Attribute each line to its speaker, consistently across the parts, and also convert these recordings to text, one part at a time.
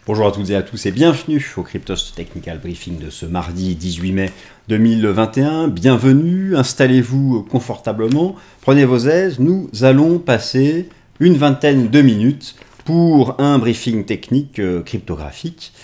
Speaker 1: Bonjour à toutes et à tous et bienvenue au Cryptost Technical Briefing de ce mardi 18 mai 2021. Bienvenue, installez-vous confortablement, prenez vos aises, nous allons passer une vingtaine de minutes pour un briefing technique cryptographique.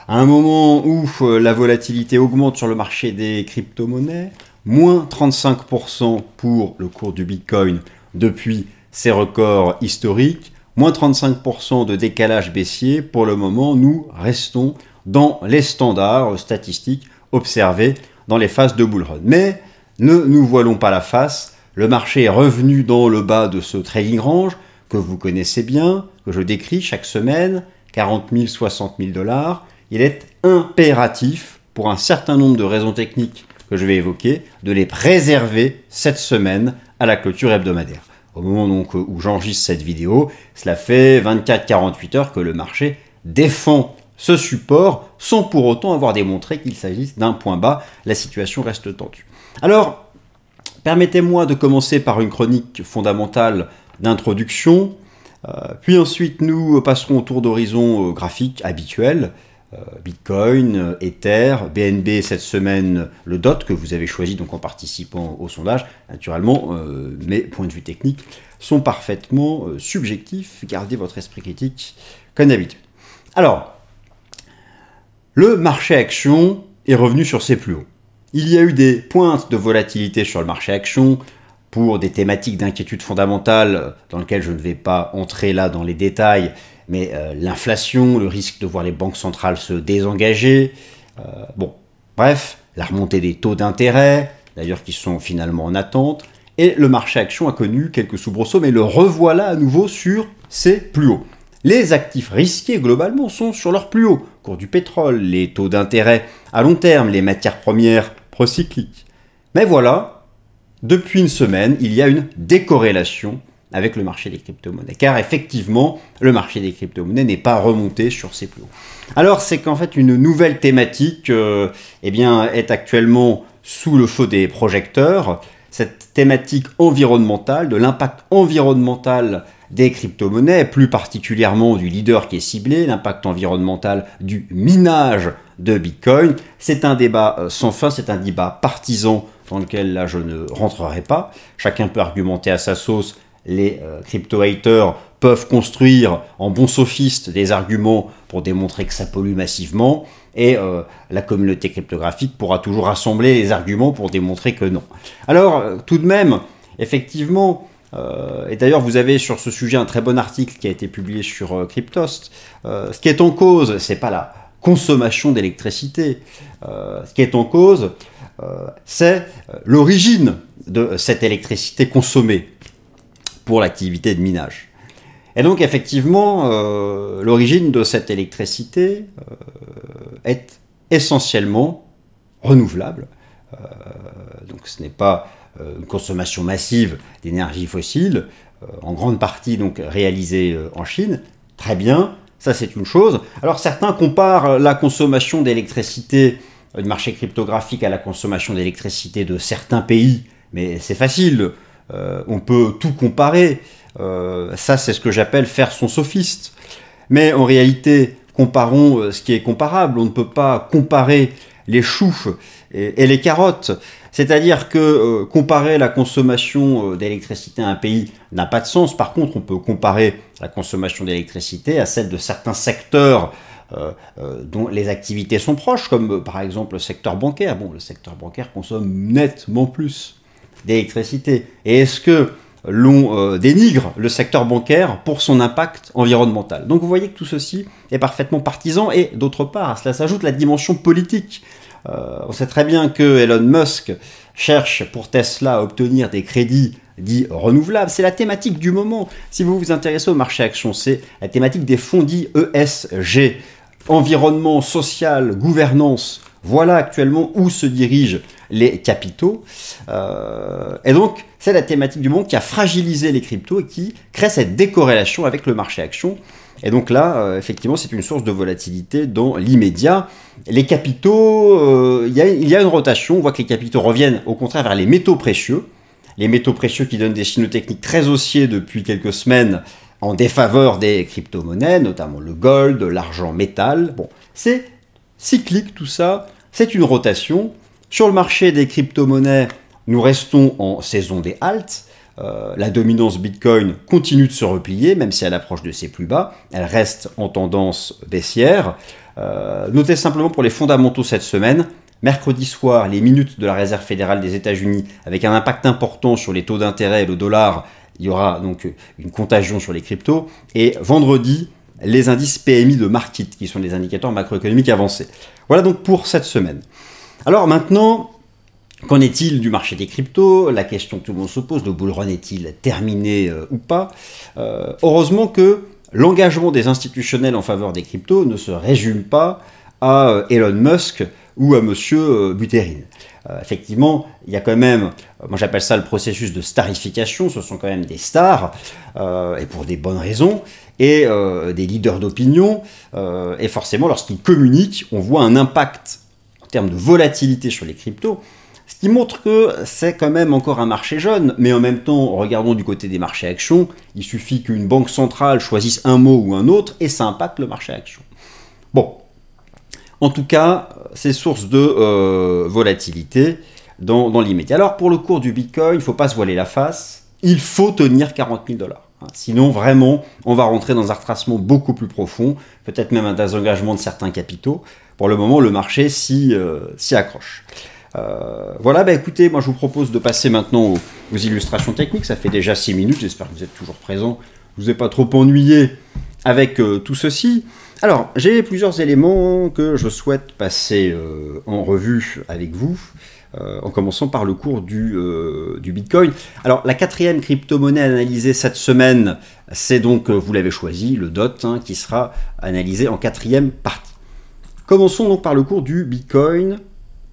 Speaker 1: À un moment où la volatilité augmente sur le marché des crypto-monnaies, moins 35% pour le cours du Bitcoin depuis ses records historiques, moins 35% de décalage baissier. Pour le moment, nous restons dans les standards statistiques observés dans les phases de bull run. Mais ne nous voilons pas la face, le marché est revenu dans le bas de ce trading range que vous connaissez bien, que je décris chaque semaine, 40 000, 60 000 $. Il est impératif, pour un certain nombre de raisons techniques que je vais évoquer, de les préserver cette semaine à la clôture hebdomadaire. Au moment donc où j'enregistre cette vidéo, cela fait 24-48 heures que le marché défend ce support sans pour autant avoir démontré qu'il s'agisse d'un point bas. La situation reste tendue. Alors, permettez-moi de commencer par une chronique fondamentale d'introduction, puis ensuite nous passerons au tour d'horizon graphique habituel. Bitcoin, Ether, BNB cette semaine, le DOT que vous avez choisi donc en participant au sondage. Naturellement, mes points de vue techniques sont parfaitement subjectifs. Gardez votre esprit critique comme d'habitude. Alors, le marché action est revenu sur ses plus hauts. Il y a eu des pointes de volatilité sur le marché action pour des thématiques d'inquiétude fondamentale dans lesquelles je ne vais pas entrer là dans les détails, mais l'inflation, le risque de voir les banques centrales se désengager, bref, la remontée des taux d'intérêt, d'ailleurs qui sont finalement en attente, et le marché action a connu quelques soubresauts, mais le revoilà à nouveau sur ses plus hauts. Les actifs risqués, globalement, sont sur leurs plus hauts. Cours du pétrole, les taux d'intérêt à long terme, les matières premières procycliques. Mais voilà, depuis une semaine, il y a une décorrélation avec le marché des crypto-monnaies. Car effectivement, le marché des crypto-monnaies n'est pas remonté sur ses plus hauts. Alors, c'est qu'en fait, une nouvelle thématique est actuellement sous le feu des projecteurs. Cette thématique environnementale, de l'impact environnemental des crypto-monnaies, plus particulièrement du leader qui est ciblé, l'impact environnemental du minage de Bitcoin. C'est un débat sans fin, c'est un débat partisan dans lequel là je ne rentrerai pas. Chacun peut argumenter à sa sauce. Les crypto-haters peuvent construire en bons sophistes des arguments pour démontrer que ça pollue massivement, et la communauté cryptographique pourra toujours rassembler les arguments pour démontrer que non. Alors, tout de même, effectivement, et d'ailleurs vous avez sur ce sujet un très bon article qui a été publié sur Cryptost, ce qui est en cause, c'est pas la consommation d'électricité, ce qui est en cause, c'est l'origine de cette électricité consommée pour l'activité de minage. Et donc effectivement, l'origine de cette électricité est essentiellement renouvelable. Donc ce n'est pas une consommation massive d'énergie fossile, en grande partie donc réalisée en Chine. Très bien, ça c'est une chose. Alors certains comparent la consommation d'électricité du marché cryptographique à la consommation d'électricité de certains pays, mais c'est facile. On peut tout comparer, ça c'est ce que j'appelle faire son sophiste. Mais en réalité, comparons ce qui est comparable. On ne peut pas comparer les choux et les carottes. C'est-à-dire que comparer la consommation d'électricité à un pays n'a pas de sens. Par contre, on peut comparer la consommation d'électricité à celle de certains secteurs dont les activités sont proches, comme par exemple le secteur bancaire. Bon, le secteur bancaire consomme nettement plus d'électricité. Et est-ce que l'on dénigre le secteur bancaire pour son impact environnemental? Donc vous voyez que tout ceci est parfaitement partisan, et d'autre part, à cela s'ajoute la dimension politique. On sait très bien que Elon Musk cherche pour Tesla à obtenir des crédits dits renouvelables. C'est la thématique du moment. Si vous vous intéressez au marché action, c'est la thématique des fonds dits ESG, environnement, social, gouvernance. Voilà actuellement où se dirigent les capitaux. Et donc, c'est la thématique du moment qui a fragilisé les cryptos et qui crée cette décorrélation avec le marché action. Et donc là, effectivement, c'est une source de volatilité dans l'immédiat. Les capitaux, il y a une rotation. On voit que les capitaux reviennent au contraire vers les métaux précieux. Les métaux précieux qui donnent des signaux techniques très haussiers depuis quelques semaines en défaveur des crypto-monnaies, notamment le gold, l'argent métal. Bon, c'est cyclique tout ça, c'est une rotation. Sur le marché des crypto-monnaies, nous restons en saison des halts. La dominance Bitcoin continue de se replier, même si elle approche de ses plus bas. Elle reste en tendance baissière. Notez simplement pour les fondamentaux cette semaine, mercredi soir, les minutes de la Réserve fédérale des États-Unis, avec un impact important sur les taux d'intérêt et le dollar, il y aura donc une contagion sur les cryptos. Et vendredi, les indices PMI de Markit, qui sont des indicateurs macroéconomiques avancés. Voilà donc pour cette semaine. Alors maintenant, qu'en est-il du marché des cryptos? La question que tout le monde se pose, le bull run est-il terminé ou pas? Heureusement que l'engagement des institutionnels en faveur des cryptos ne se résume pas à Elon Musk ou à Monsieur Buterin. Effectivement, il y a quand même, moi j'appelle ça le processus de starification, ce sont quand même des stars, et pour des bonnes raisons, et des leaders d'opinion, et forcément lorsqu'ils communiquent, on voit un impact en termes de volatilité sur les cryptos, ce qui montre que c'est quand même encore un marché jeune, mais en même temps, regardons du côté des marchés actions, il suffit qu'une banque centrale choisisse un mot ou un autre, et ça impacte le marché actions. Bon, en tout cas, c'est source de volatilité dans l'immédiat. Alors pour le cours du Bitcoin, il ne faut pas se voiler la face, il faut tenir 40 000 $. Sinon, vraiment, on va rentrer dans un retracement beaucoup plus profond, peut-être même un désengagement de certains capitaux. Pour le moment, le marché s'y accroche. Voilà, bah écoutez, moi je vous propose de passer maintenant aux illustrations techniques. Ça fait déjà 6 minutes, j'espère que vous êtes toujours présents. Je ne vous ai pas trop ennuyé avec tout ceci. Alors, j'ai plusieurs éléments que je souhaite passer en revue avec vous, en commençant par le cours du Bitcoin. Alors, la quatrième crypto-monnaie analysée cette semaine, c'est donc, vous l'avez choisi, le DOT, hein, qui sera analysé en quatrième partie. Commençons donc par le cours du Bitcoin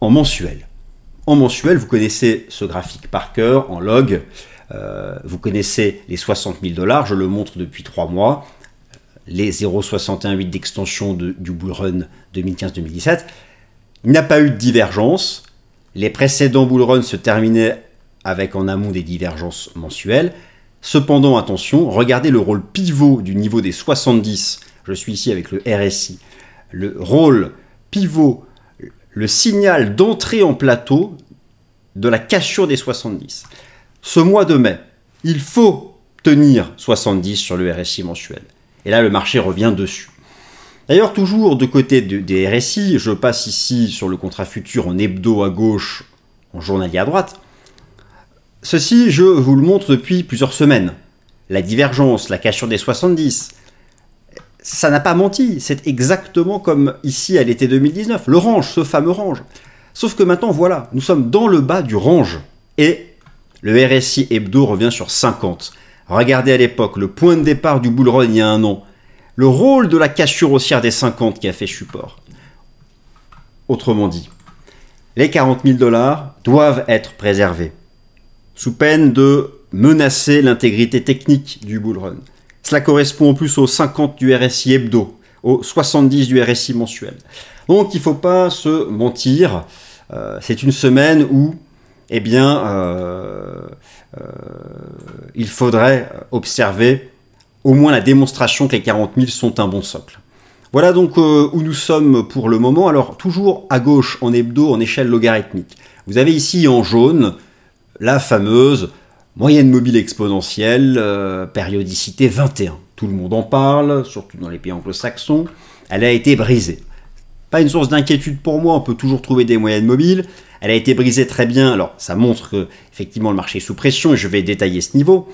Speaker 1: en mensuel. En mensuel, vous connaissez ce graphique par cœur, en log. Vous connaissez les 60 000 $, je le montre depuis 3 mois. Les 0,618 d'extension du bull run 2015-2017. Il n'y a pas eu de divergence. Les précédents bull runs se terminaient avec en amont des divergences mensuelles. Cependant, attention, regardez le rôle pivot du niveau des 70. Je suis ici avec le RSI. Le rôle pivot, le signal d'entrée en plateau de la cassure des 70. Ce mois de mai, il faut tenir 70 sur le RSI mensuel. Et là, le marché revient dessus. D'ailleurs, toujours de côté des RSI, je passe ici sur le contrat futur en hebdo à gauche, en journalier à droite. Ceci, je vous le montre depuis plusieurs semaines. La divergence, la cassure des 70, ça n'a pas menti. C'est exactement comme ici à l'été 2019. Le range, ce fameux range. Sauf que maintenant, voilà, nous sommes dans le bas du range. Et le RSI hebdo revient sur 50. Regardez à l'époque, le point de départ du bull run il y a un an. Le rôle de la cassure haussière des 50 qui a fait support. Autrement dit, les 40 000 $ doivent être préservés, sous peine de menacer l'intégrité technique du bull run. Cela correspond en plus aux 50 du RSI hebdo, aux 70 du RSI mensuel. Donc il ne faut pas se mentir, c'est une semaine où eh bien, il faudrait observer au moins la démonstration que les 40 000 sont un bon socle. Voilà donc où nous sommes pour le moment. Alors, toujours à gauche, en hebdo, en échelle logarithmique. Vous avez ici en jaune la fameuse moyenne mobile exponentielle, périodicité 21. Tout le monde en parle, surtout dans les pays anglo-saxons. Elle a été brisée. Pas une source d'inquiétude pour moi, on peut toujours trouver des moyennes mobiles. Elle a été brisée très bien, alors ça montre que effectivement le marché est sous pression et je vais détailler ce niveau.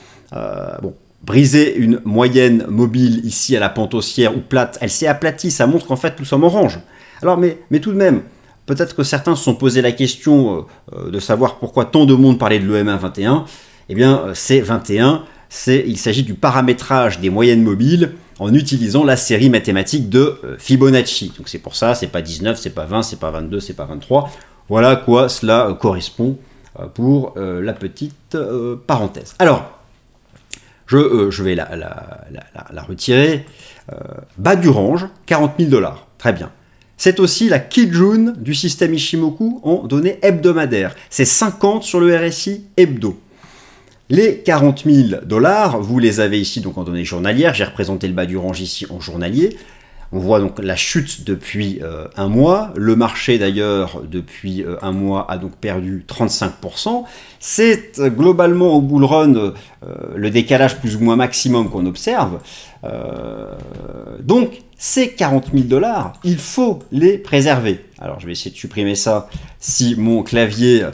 Speaker 1: Briser une moyenne mobile ici à la pente haussière ou plate, elle s'est aplatie, ça montre qu'en fait nous sommes orange. Alors mais tout de même, peut-être que certains se sont posé la question de savoir pourquoi tant de monde parlait de l'EMA 21. Eh bien c'est 21, il s'agit du paramétrage des moyennes mobiles en utilisant la série mathématique de Fibonacci. Donc c'est pour ça, c'est pas 19, c'est pas 20, c'est pas 22, c'est pas 23. Voilà à quoi cela correspond pour la petite parenthèse. Alors, je vais la retirer. Bas du range, 40 000 $. Très bien. C'est aussi la Kijun du système Ishimoku en données hebdomadaires. C'est 50 sur le RSI hebdo. Les 40 000 $, vous les avez ici donc en données journalières. J'ai représenté le bas du range ici en journalier. On voit donc la chute depuis un mois. Le marché d'ailleurs depuis un mois a donc perdu 35%. C'est globalement au bull run le décalage plus ou moins maximum qu'on observe. Donc ces 40 000 $, il faut les préserver. Alors je vais essayer de supprimer ça si mon clavier,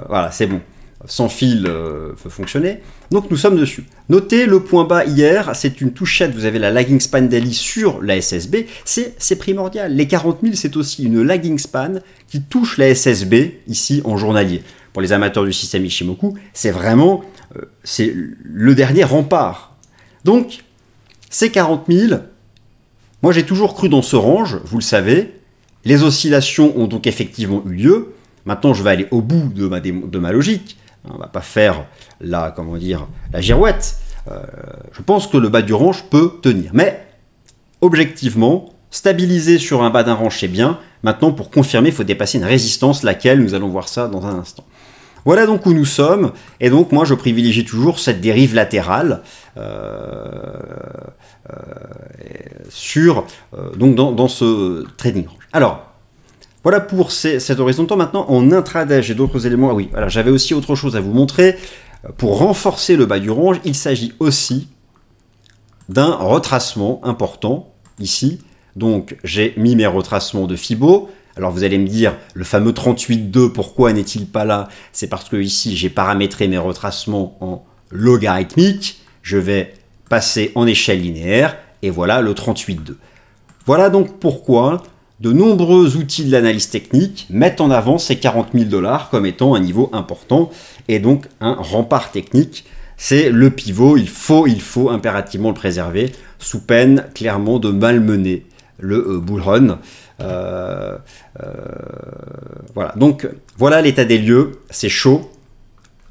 Speaker 1: voilà c'est bon, sans fil peut fonctionner. Donc nous sommes dessus. Notez le point bas hier, c'est une touchette, vous avez la lagging span daily sur la SSB, c'est primordial. Les 40 000, c'est aussi une lagging span qui touche la SSB ici en journalier. Pour les amateurs du système Ichimoku, c'est vraiment c'est le dernier rempart. Donc ces 40 000, moi j'ai toujours cru dans ce range, vous le savez. Les oscillations ont donc effectivement eu lieu. Maintenant je vais aller au bout de ma logique. On ne va pas faire la girouette. Je pense que le bas du range peut tenir. Mais, objectivement, stabiliser sur un bas d'un range, c'est bien. Maintenant, pour confirmer, il faut dépasser une résistance, laquelle nous allons voir ça dans un instant. Voilà donc où nous sommes. Et donc, moi, je privilégie toujours cette dérive latérale dans ce trading range. Alors, voilà pour cet horizontal. Maintenant, en intraday, j'ai d'autres éléments. Ah oui, voilà, j'avais aussi autre chose à vous montrer. Pour renforcer le bas du range, il s'agit aussi d'un retracement important ici. Donc, j'ai mis mes retracements de Fibo. Alors, vous allez me dire, le fameux 38,2, pourquoi n'est-il pas là? C'est parce que ici, j'ai paramétré mes retracements en logarithmique. Je vais passer en échelle linéaire. Et voilà le 38,2. Voilà donc pourquoi de nombreux outils de l'analyse technique mettent en avant ces 40 000 $ comme étant un niveau important et donc un rempart technique. C'est le pivot, il faut impérativement le préserver sous peine clairement de malmener le bull run. Voilà, donc voilà l'état des lieux, c'est chaud,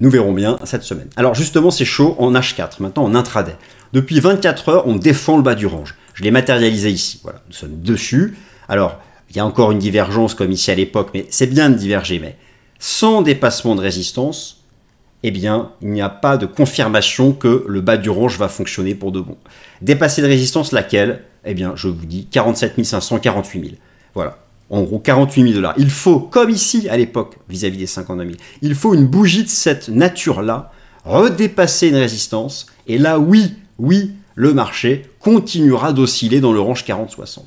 Speaker 1: nous verrons bien cette semaine. Alors justement c'est chaud en H4, maintenant en intraday. Depuis 24 heures, on défend le bas du range. Je l'ai matérialisé ici, voilà, nous sommes dessus. Alors, il y a encore une divergence comme ici à l'époque, mais c'est bien de diverger, mais sans dépassement de résistance, eh bien, il n'y a pas de confirmation que le bas du range va fonctionner pour de bon. Dépasser de résistance, laquelle? Eh bien, je vous dis 47 500, 48 000. Voilà, en gros 48 000 $. Il faut, comme ici à l'époque, vis-à-vis des 52 000, il faut une bougie de cette nature-là, redépasser une résistance, et là, oui, le marché continuera d'osciller dans le range 40-60.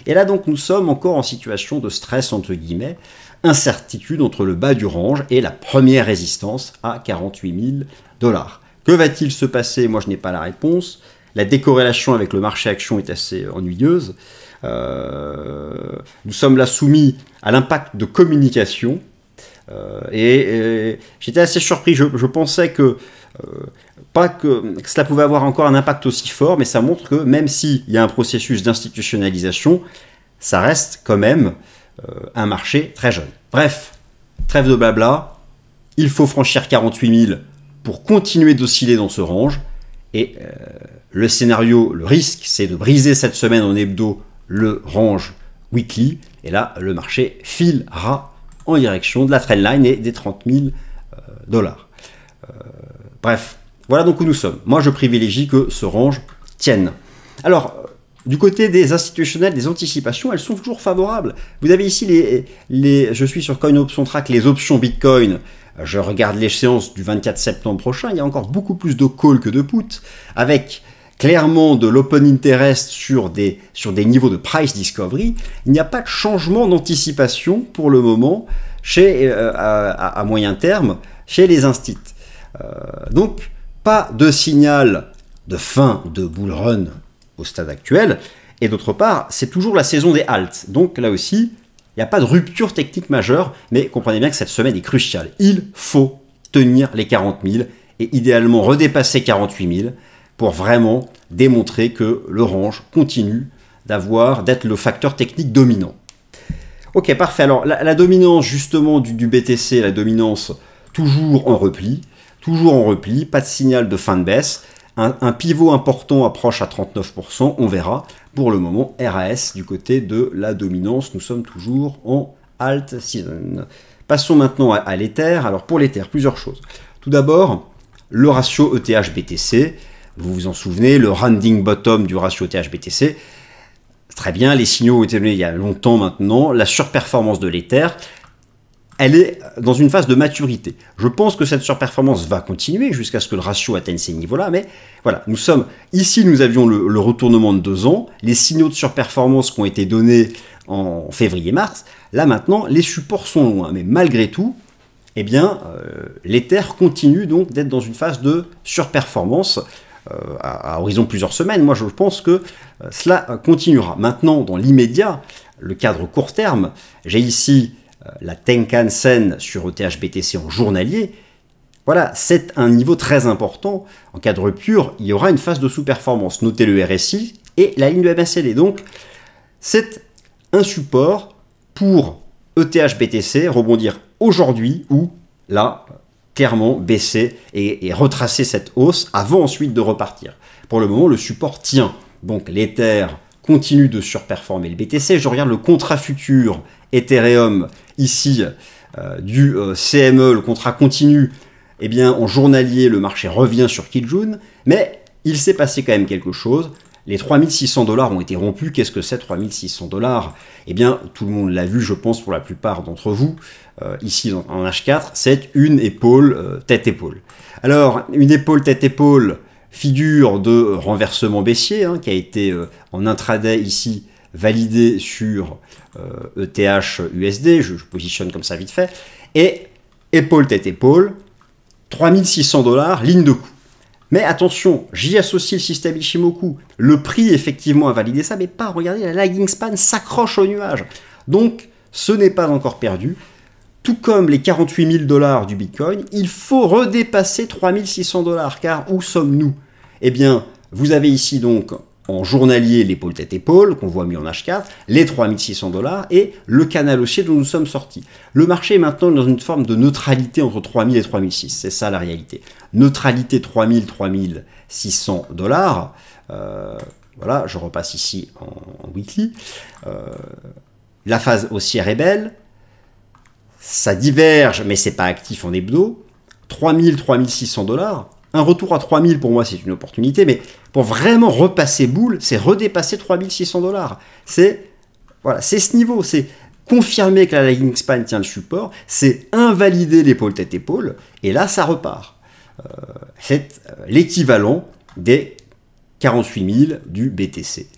Speaker 1: Et là donc nous sommes encore en situation de stress entre guillemets, incertitude entre le bas du range et la première résistance à 48 000 $. Que va-t-il se passer? Moi je n'ai pas la réponse. La décorrélation avec le marché action est assez ennuyeuse. Nous sommes là soumis à l'impact de communication. J'étais assez surpris, je pensais que pas que cela pouvait avoir encore un impact aussi fort, mais ça montre que même s'il y a un processus d'institutionnalisation, ça reste quand même un marché très jeune. Bref, trêve de blabla, il faut franchir 48 000 pour continuer d'osciller dans ce range, et le scénario, le risque, c'est de briser cette semaine en hebdo le range weekly, et là, le marché filera en direction de la trendline et des 30 000 $. Bref, voilà donc où nous sommes. Moi, je privilégie que ce range tienne. Alors, du côté des institutionnels, des anticipations, elles sont toujours favorables. Vous avez ici je suis sur CoinOptionTrack, les options Bitcoin. Je regarde l'échéance du 24 septembre prochain. Il y a encore beaucoup plus de call que de put, avec clairement de l'open interest sur des niveaux de price discovery. Il n'y a pas de changement d'anticipation pour le moment à moyen terme chez les instits. Donc, pas de signal de fin de bull run au stade actuel. Et d'autre part, c'est toujours la saison des halts. Donc là aussi, il n'y a pas de rupture technique majeure, mais comprenez bien que cette semaine est cruciale. Il faut tenir les 40 000 et idéalement redépasser 48 000 pour vraiment démontrer que le range continue d'être le facteur technique dominant. Ok, parfait. Alors, la dominance justement du BTC, la dominance toujours en repli, pas de signal de fin de baisse. Un pivot important approche à 39%, on verra. Pour le moment, RAS du côté de la dominance, nous sommes toujours en alt season. Passons maintenant à l'Ether. Alors pour l'Ether, plusieurs choses. Tout d'abord, le ratio ETH-BTC. Vous vous en souvenez, le rounding bottom du ratio ETH-BTC. Très bien, les signaux ont été donnés il y a longtemps maintenant. La surperformance de l'Ether, elle est dans une phase de maturité. Je pense que cette surperformance va continuer jusqu'à ce que le ratio atteigne ces niveaux-là, mais voilà, nous sommes ici, nous avions le retournement de 2 ans, les signaux de surperformance qui ont été donnés en février-mars. Là maintenant, les supports sont loin, mais malgré tout, eh bien, l'Ether continue donc d'être dans une phase de surperformance à horizon de plusieurs semaines. Moi, je pense que cela continuera. Maintenant, dans l'immédiat, le cadre court terme, j'ai ici la Tenkan Sen sur ETH-BTC en journalier. Voilà, c'est un niveau très important. En cas de rupture, il y aura une phase de sous-performance. Notez le RSI et la ligne de MACD. Donc, c'est un support pour ETH-BTC rebondir aujourd'hui ou là, clairement baisser et retracer cette hausse avant ensuite de repartir. Pour le moment, le support tient. Donc l'Ether continue de surperformer le BTC. Je regarde le contrat futur Ethereum ici du CME, le contrat continue. Eh bien, en journalier, le marché revient sur Kijun, mais il s'est passé quand même quelque chose. Les 3600 $ ont été rompus. Qu'est-ce que c'est 3600 $? Eh bien, tout le monde l'a vu, je pense, pour la plupart d'entre vous. Ici, en H4, c'est une épaule, tête-épaule. Alors, une épaule, tête-épaule, figure de renversement baissier, qui a été en intraday ici, validé sur ETH-USD. Je positionne comme ça vite fait. Et épaule, tête-épaule, 3600 $, ligne de coup. Mais attention, j'y associe le système Ichimoku. Le prix, effectivement, a validé ça, mais pas, regardez, la lagging span s'accroche au nuage. Donc, ce n'est pas encore perdu. Tout comme les 48 000 $ du Bitcoin, il faut redépasser 3600 $, car où sommes-nous? Eh bien, vous avez ici donc en journalier l'épaule tête-épaule, qu'on voit mis en H4, les 3600 $ et le canal haussier dont nous sommes sortis. Le marché est maintenant dans une forme de neutralité entre 3000 et 3006, c'est ça la réalité. Neutralité 3600 $. Voilà, je repasse ici en weekly. La phase haussière est belle. Ça diverge, mais c'est pas actif en hebdo. 3600 $. Un retour à 3000 pour moi c'est une opportunité, mais pour vraiment repasser boule, c'est redépasser 3600 $. C'est voilà, c'est ce niveau, c'est confirmer que la lagging span tient le support, c'est invalider l'épaule tête-épaule, et là ça repart. C'est l'équivalent des 48 000 du BTC.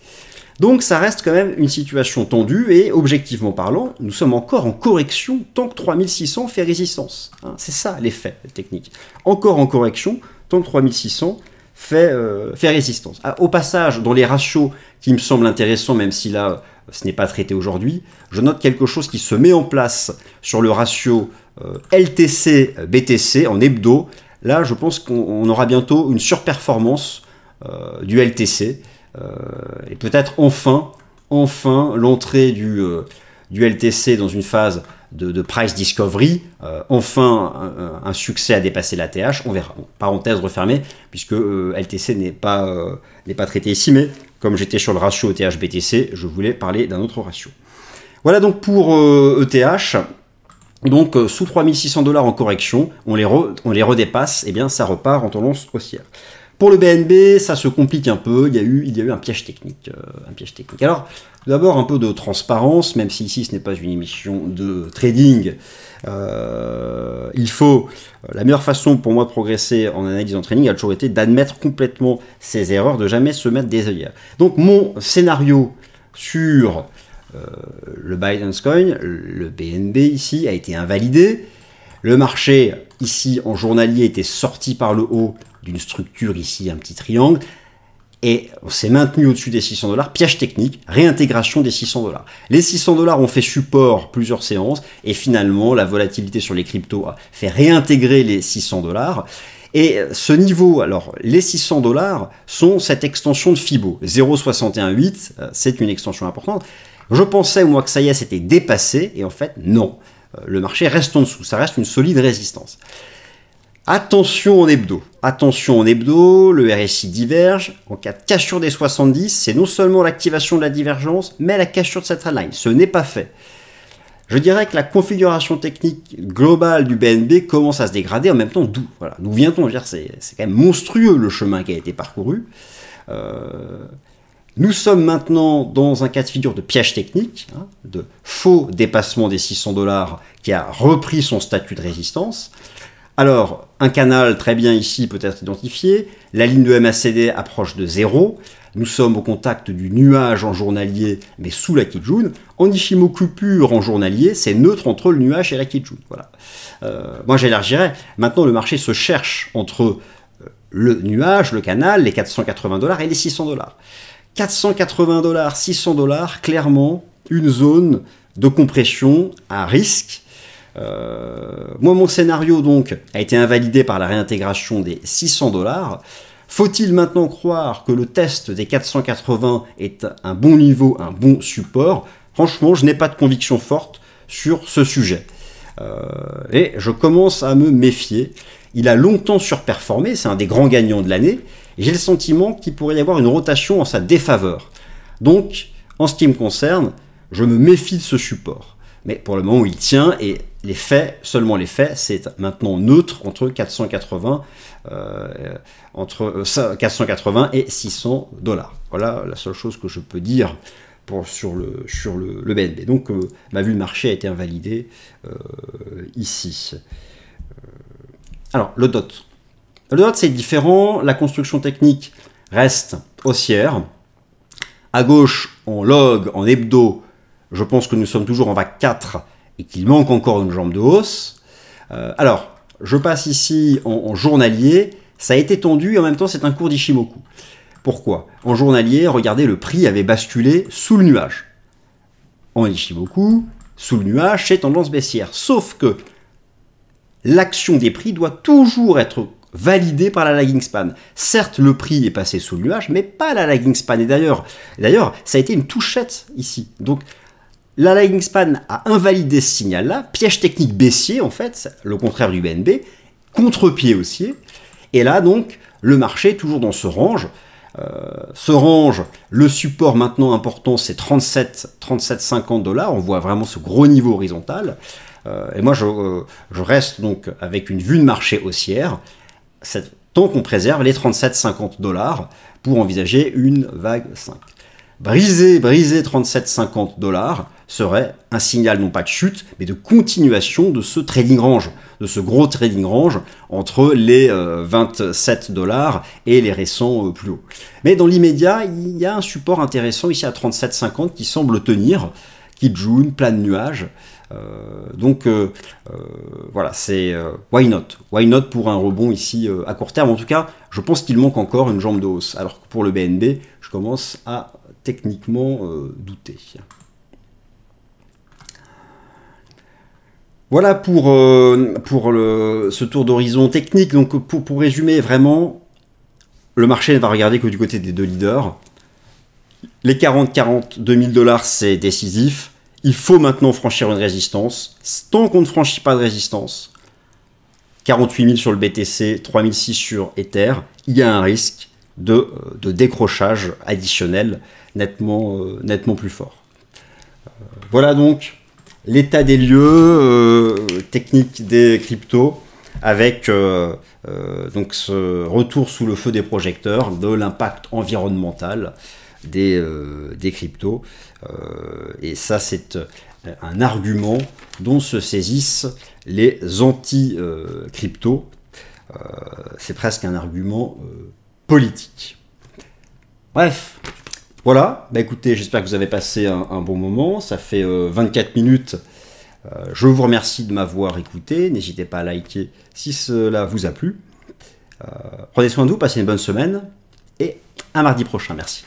Speaker 1: Donc ça reste quand même une situation tendue et objectivement parlant, nous sommes encore en correction tant que 3600 fait résistance. C'est ça l'effet technique. Encore en correction tant que 3600 fait résistance. Au passage, dans les ratios qui me semblent intéressants, même si là ce n'est pas traité aujourd'hui, je note quelque chose qui se met en place sur le ratio LTC-BTC en hebdo. Là, je pense qu'on aura bientôt une surperformance du LTC. Et peut-être enfin l'entrée du LTC dans une phase de price discovery, enfin un succès à dépasser la TH, on verra. Bon, parenthèse refermée, puisque LTC n'est pas traité ici, mais comme j'étais sur le ratio ETH-BTC, je voulais parler d'un autre ratio. Voilà donc pour ETH. Donc sous 3600 $ en correction, on les redépasse, et bien ça repart en tendance haussière. Pour le BNB, ça se complique un peu, il y a eu un piège technique. Alors, d'abord un peu de transparence, même si ici ce n'est pas une émission de trading. La meilleure façon pour moi de progresser en analyse en trading a toujours été d'admettre complètement ses erreurs, de jamais se mettre des œillères. Donc mon scénario sur le Binance Coin, le BNB ici, a été invalidé. Le marché ici en journalier était sorti par le haut d'une structure ici, un petit triangle, et on s'est maintenu au-dessus des 600 $, piège technique, réintégration des 600 $. Les 600 $ ont fait support plusieurs séances, et finalement, la volatilité sur les cryptos a fait réintégrer les 600 $. Et ce niveau, alors, les 600 $ sont cette extension de Fibo, 0,618, c'est une extension importante. Je pensais, moi, que ça y est, c'était dépassé, et en fait, non. Le marché reste en dessous, ça reste une solide résistance. Attention en hebdo, le RSI diverge. En cas de cassure des 70, c'est non seulement l'activation de la divergence, mais la cassure de cette trendline. Ce n'est pas fait. je dirais que la configuration technique globale du BNB commence à se dégrader. En même temps, d'où vient-on? C'est quand même monstrueux le chemin qui a été parcouru. Nous sommes maintenant dans un cas de figure de piège technique, hein, de faux dépassement des 600 $ qui a repris son statut de résistance. Alors, un canal très bien ici peut être identifié, la ligne de MACD approche de 0, nous sommes au contact du nuage en journalier, mais sous la Kijun. En Ichimoku pur en journalier, c'est neutre entre le nuage et la Kijun. Voilà. Moi j'élargirais, maintenant le marché se cherche entre le nuage, le canal, les 480 $ et les 600 $. 480 $, 600 $, clairement une zone de compression à risque. Moi, mon scénario donc a été invalidé par la réintégration des 600 $. Faut-il maintenant croire que le test des 480 est un bon niveau, un bon support? Franchement, je n'ai pas de conviction forte sur ce sujet. Et je commence à me méfier. Il a longtemps surperformé, c'est un des grands gagnants de l'année. Et j'ai le sentiment qu'il pourrait y avoir une rotation en sa défaveur. Donc, en ce qui me concerne, je me méfie de ce support. Mais pour le moment, il tient et les faits, seulement les faits, c'est maintenant neutre entre 480 et 600 $. Voilà la seule chose que je peux dire sur le BNB. Donc, ma vue de marché a été invalidée ici. Alors, le DOT. Le DOT, c'est différent. La construction technique reste haussière. À gauche, en log, en hebdo, je pense que nous sommes toujours en vague 4 et qu'il manque encore une jambe de hausse. Alors, je passe ici en journalier. Ça a été tendu et en même temps, c'est un cours d'Ichimoku. Pourquoi? En journalier, regardez, le prix avait basculé sous le nuage. En Ichimoku, sous le nuage, c'est tendance baissière. Sauf que l'action des prix doit toujours être validée par la lagging span. Certes, le prix est passé sous le nuage, mais pas la lagging span. Et d'ailleurs, ça a été une touchette ici. Donc, la lagging span a invalidé ce signal-là. Piège technique baissier, en fait, le contraire du BNB. Contre-pied haussier. Et là, donc, le marché, toujours dans ce range. Le support maintenant important, c'est 37,50 $. On voit vraiment ce gros niveau horizontal. Et moi, je reste donc avec une vue de marché haussière, tant qu'on préserve les 37,50 $ pour envisager une vague 5. Briser 37,50 $ serait un signal non pas de chute, mais de continuation de ce trading range, de ce gros trading range entre les 27 $ et les récents plus hauts. Mais dans l'immédiat, il y a un support intéressant ici à 37,50 qui semble tenir, Kijun, plein de nuages. Voilà, c'est why not? Why not pour un rebond ici à court terme? En tout cas, je pense qu'il manque encore une jambe de hausse. Alors que pour le BNB, je commence à techniquement douter. Voilà pour ce tour d'horizon technique. Donc pour résumer vraiment, le marché ne va regarder que du côté des deux leaders. Les 42 000 $, c'est décisif. Il faut maintenant franchir une résistance. Tant qu'on ne franchit pas de résistance, 48 000 sur le BTC, 3 600 sur Ether, il y a un risque de décrochage additionnel nettement plus fort. Voilà donc l'état des lieux technique des cryptos avec donc ce retour sous le feu des projecteurs de l'impact environnemental des cryptos. Et ça, c'est un argument dont se saisissent les anti-cryptos. C'est presque un argument politique. Bref, voilà. Bah, écoutez, j'espère que vous avez passé un bon moment. Ça fait 24 minutes. Je vous remercie de m'avoir écouté. N'hésitez pas à liker si cela vous a plu. Prenez soin de vous, passez une bonne semaine et à mardi prochain. Merci.